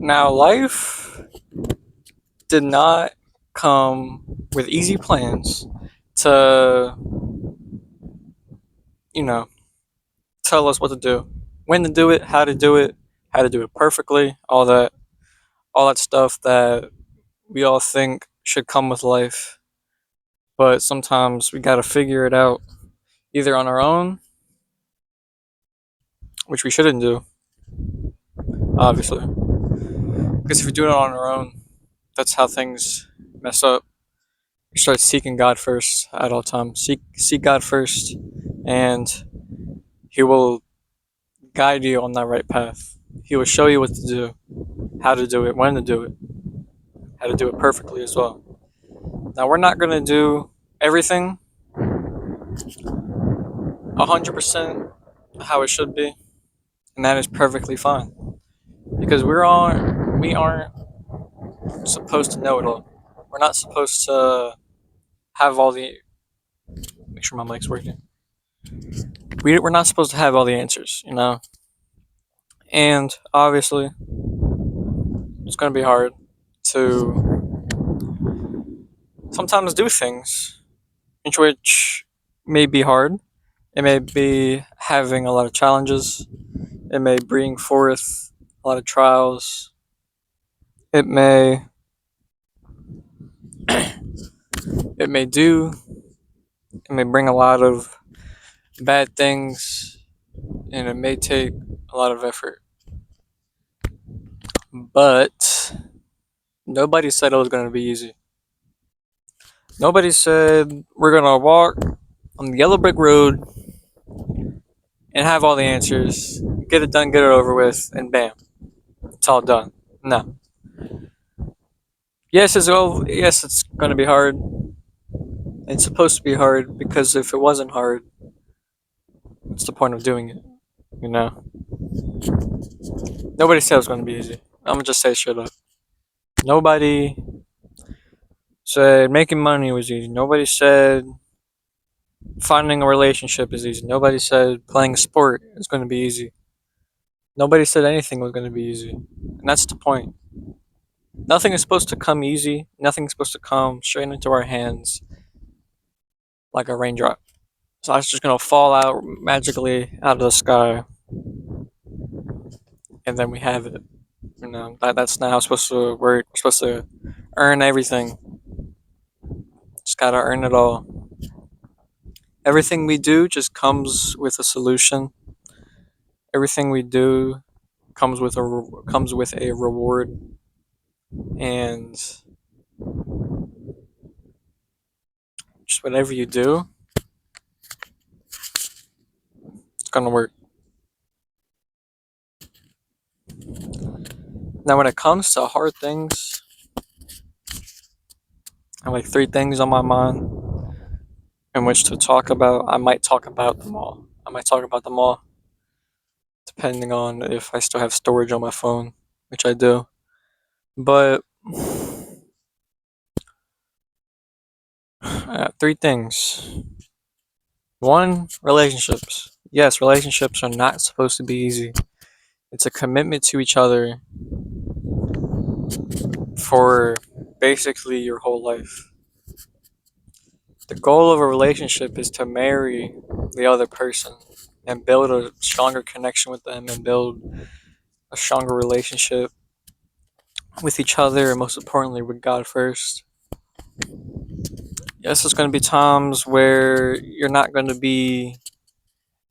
Now, life did not come with easy plans to, you know, tell us what to do, when to do it, how to do it perfectly, all that stuff that we all think should come with life. But sometimes we gotta figure it out either on our own, which we shouldn't do, obviously. Because if we do it on our own, that's how things mess up. You start seeking God first at all times. Seek God first, and He will guide you on that right path. He will show you what to do, how to do it, when to do it, how to do it perfectly as well. Now we're not gonna do everything 100% how it should be, and that is perfectly fine because we aren't supposed to know it all. We're not supposed to have all the. Make sure my mic's working. We're not supposed to have all the answers, and obviously it's gonna be hard to sometimes do things which may be hard. It may be having a lot of challenges. It may bring forth a lot of trials. It may it may do it may bring a lot of bad things, and it may take a lot of effort. But nobody said it was going to be easy. Nobody said we're going to walk on the yellow brick road and have all the answers, get it done, get it over with, and bam, it's all done. No. Yes, it's going to be hard. It's supposed to be hard because if it wasn't hard, what's the point of doing it? You know? Nobody said it was going to be easy. I'm going to just say straight up. Nobody said making money was easy. Nobody said finding a relationship is easy. Nobody said playing a sport is going to be easy. Nobody said anything was going to be easy. And that's the point. Nothing is supposed to come easy. Nothing is supposed to come straight into our hands like a raindrop. So it's just going to fall out magically out of the sky. And then we have it. That's not how it's supposed to work. We're supposed to earn everything. Just got to earn it all. Everything we do just comes with a solution. Everything we do comes with a reward, and just whatever you do, it's gonna work. Now, when it comes to hard things, I have like three things on my mind in which to talk about. I might talk about them all. Depending on if I still have storage on my phone, which I do. But three things. One, relationships. Yes, relationships are not supposed to be easy. It's a commitment to each other for basically your whole life. The goal of a relationship is to marry the other person and build a stronger connection with them and build a stronger relationship with each other and most importantly with God first. Yes, there's going to be times where you're not going to be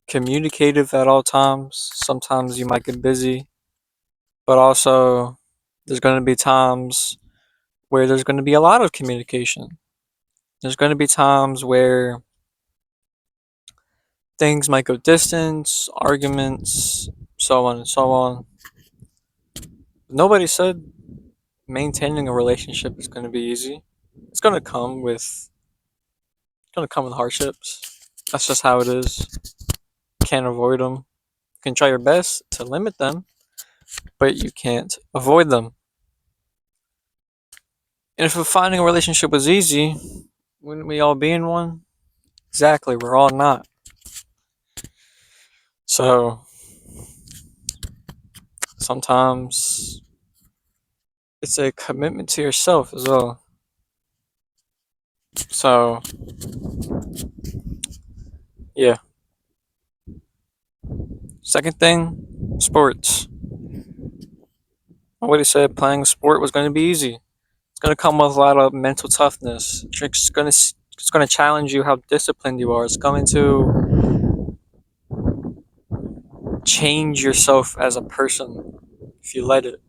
communicative at all times. Sometimes you might get busy, but also there's going to be times where there's going to be a lot of communication. There's going to be times where things might go distance, arguments, so on and so on. Nobody said maintaining a relationship is going to be easy. It's going to come with hardships. That's just how it is. Can't avoid them. You can try your best to limit them, but you can't avoid them. And if finding a relationship was easy, wouldn't we all be in one? Exactly, we're all not. So sometimes it's a commitment to yourself as well. So, yeah. Second thing, sports. Nobody said playing a sport was going to be easy. It's going to come with a lot of mental toughness. It's going to challenge you how disciplined you are. It's going to change yourself as a person if you let it,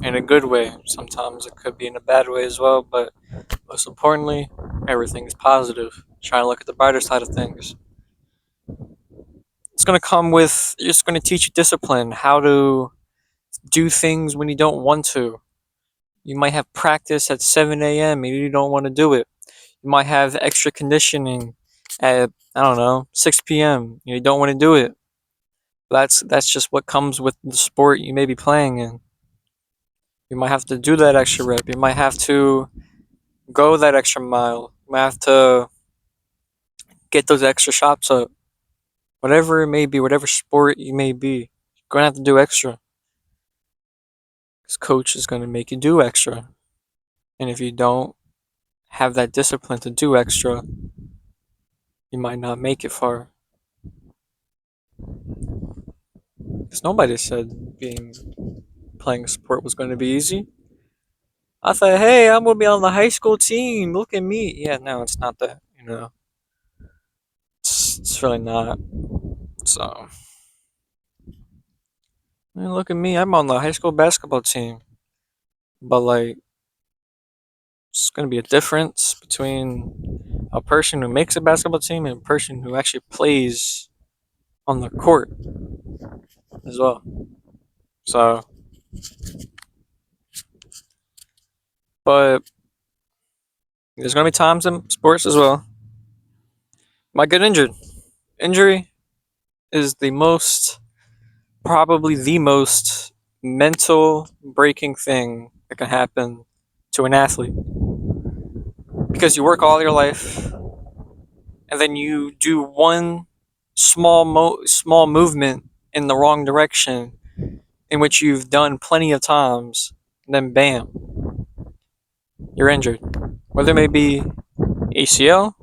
in a good way. Sometimes it could be in a bad way as well, but most importantly, everything is positive. Try to look at the brighter side of things. It's going to come with, it's going to teach you discipline, how to do things when you don't want to. You might have practice at 7 a.m. and you don't want to do it. You might have extra conditioning at, I don't know, 6 p.m. You don't want to do it. That's just what comes with the sport you may be playing in. You might have to do that extra rep. You might have to go that extra mile. You might have to get those extra shots up. Whatever it may be, whatever sport you may be, you're going to have to do extra. Because coach is going to make you do extra. And if you don't have that discipline to do extra, you might not make it far. Because nobody said playing a sport was going to be easy. I thought, hey, I'm going to be on the high school team. Look at me. Yeah, no, it's not that. It's really not. So, look at me. I'm on the high school basketball team. But, like, it's going to be a difference between a person who makes a basketball team and a person who actually plays on the court as well. So, but there's going to be times in sports as well. Might get injured. Injury is probably the most mental breaking thing that can happen to an athlete. Because you work all your life, and then you do one small movement in the wrong direction, in which you've done plenty of times, and then bam, you're injured. Whether it may be ACL,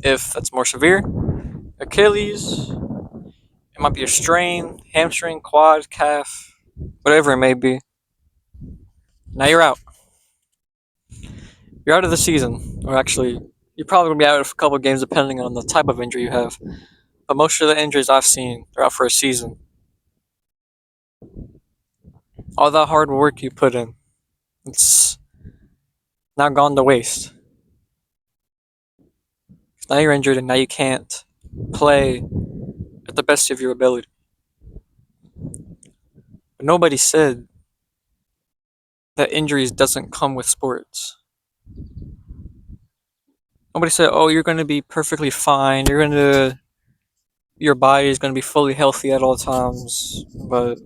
if that's more severe, Achilles, it might be a strain, hamstring, quad, calf, whatever it may be. Now you're out. You're out of the season, or actually, you're probably gonna be out of a couple of games depending on the type of injury you have. But most of the injuries I've seen, they're out for a season. All that hard work you put in, it's now gone to waste. Now you're injured and now you can't play at the best of your ability. But nobody said that injuries doesn't come with sports. Nobody said, "Oh, you're going to be perfectly fine. Your body is going to be fully healthy at all times." But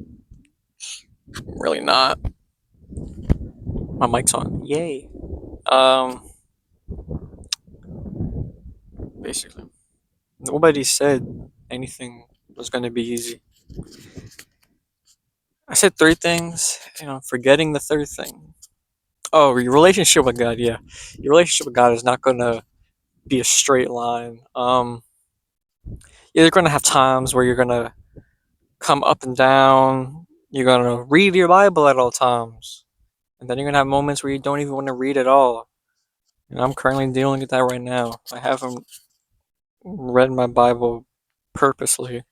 really not. My mic's on. Yay. Basically, nobody said anything was going to be easy. I said three things, forgetting the third thing. Oh, your relationship with God, yeah. Your relationship with God is not going to be a straight line. You're going to have times where you're going to come up and down. You're going to read your Bible at all times. And then you're going to have moments where you don't even want to read at all. And I'm currently dealing with that right now. I haven't read my Bible purposely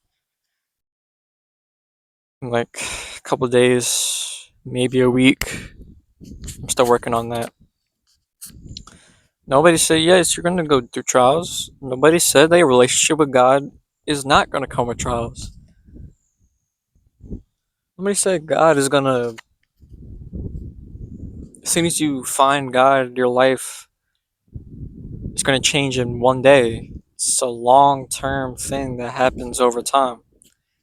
in like a couple days, maybe a week. I'm still working on that. Nobody said, yes, you're going to go through trials. Nobody said that your relationship with God is not going to come with trials. Nobody said God is going to, as soon as you find God, your life is going to change in one day. It's a long-term thing that happens over time.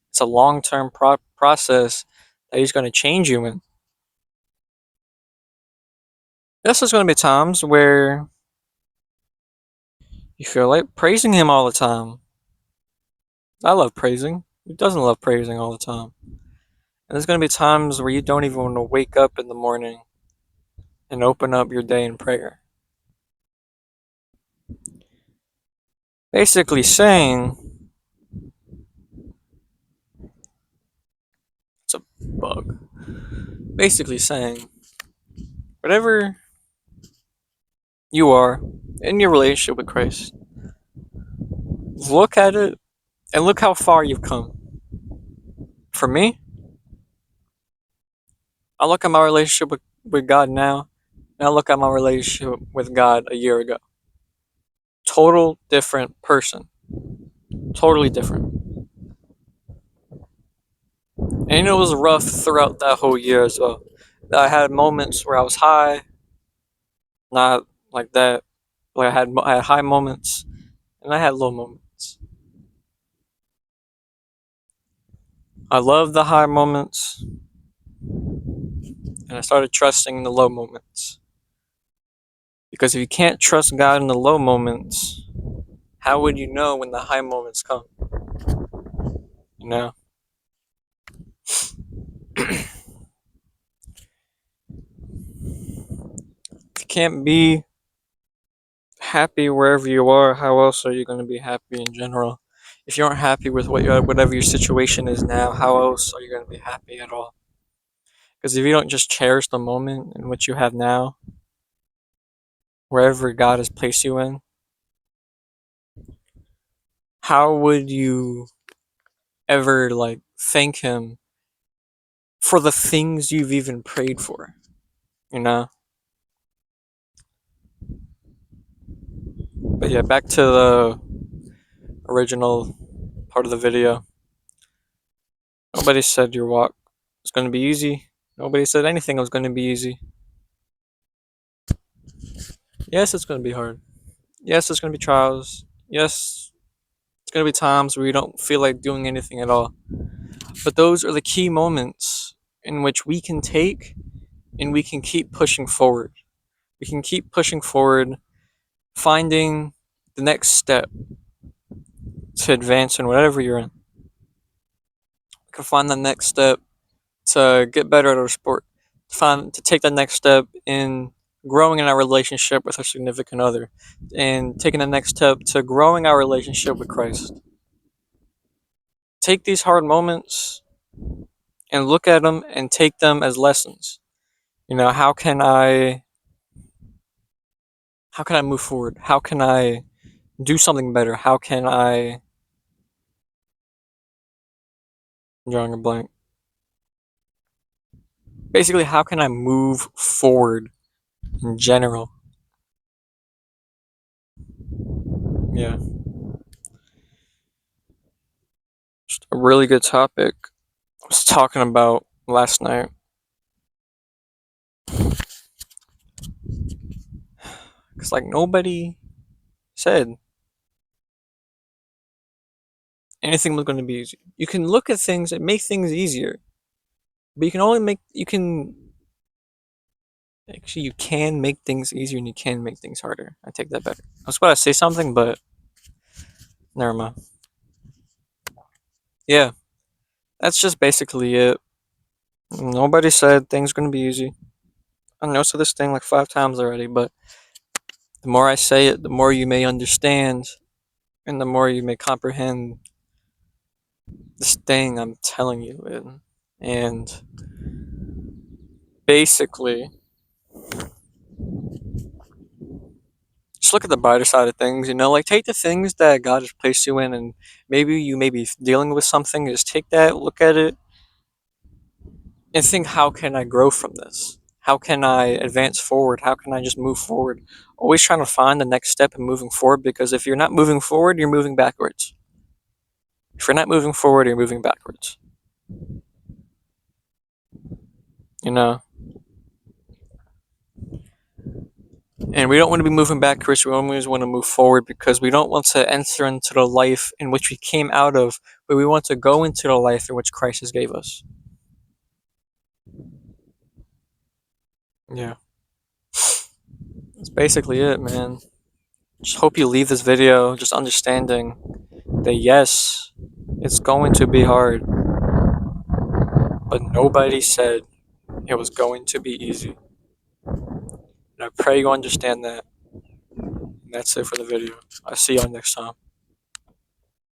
It's a long-term process that He's going to change you in. Yes, there's going to be times where you feel like praising Him all the time. I love praising. Who doesn't love praising all the time? And there's going to be times where you don't even want to wake up in the morning and open up your day in prayer. Basically saying, it's a bug. Basically saying, whatever you are in your relationship with Christ, look at it and look how far you've come. For me, I look at my relationship with God now, and I look at my relationship with God a year ago. Total different person. Totally different. And it was rough throughout that whole year as well. I had moments where I was high, not like that. Like I had high moments, and I had low moments. I loved the high moments, and I started trusting in the low moments. Because if you can't trust God in the low moments, how would you know when the high moments come? You know? If you can't be happy wherever you are, how else are you going to be happy in general? If you aren't happy with whatever your situation is now, how else are you going to be happy at all? Because if you don't just cherish the moment in which you have now, wherever God has placed you in, how would you ever like thank Him for the things you've even prayed for? You know? But yeah, back to the original part of the video. Nobody said your walk was going to be easy. Nobody said anything was going to be easy. Yes, it's going to be hard. Yes, it's going to be trials. Yes, it's going to be times where you don't feel like doing anything at all. But those are the key moments in which we can take and we can keep pushing forward. We can keep pushing forward, finding the next step to advance in whatever you're in. We can find the next step to get better at our sport, to take the next step in growing in our relationship with our significant other, and taking the next step to growing our relationship with Christ. Take these hard moments and look at them and take them as lessons. You know, how can I move forward? How can I do something better? How can I I'm drawing a blank. Basically, how can I move forward in general? Yeah. Just a really good topic I was talking about last night. Because, like, nobody said anything was going to be easy. You can look at things and make things easier, but you can make things easier and you can make things harder. I take that back. I was about to say something, but never mind. Yeah, that's just basically it. Nobody said things are going to be easy. I know I said this thing like 5 times already, but the more I say it, the more you may understand and the more you may comprehend this thing I'm telling you. And basically, just look at the brighter side of things, like take the things that God has placed you in, and maybe you may be dealing with something, just take that, look at it, and think, how can I grow from this? How can I advance forward? How can I just move forward? Always trying to find the next step and moving forward, because if you're not moving forward, you're moving backwards. If you're not moving forward, you're moving backwards. You know? And we don't want to be moving backwards, we always want to move forward, because we don't want to enter into the life in which we came out of, but we want to go into the life in which Christ has gave us. Yeah. That's basically it, man. Just hope you leave this video just understanding that yes, it's going to be hard, but nobody said it was going to be easy. And I pray you understand that. And that's it for the video. I'll see y'all next time.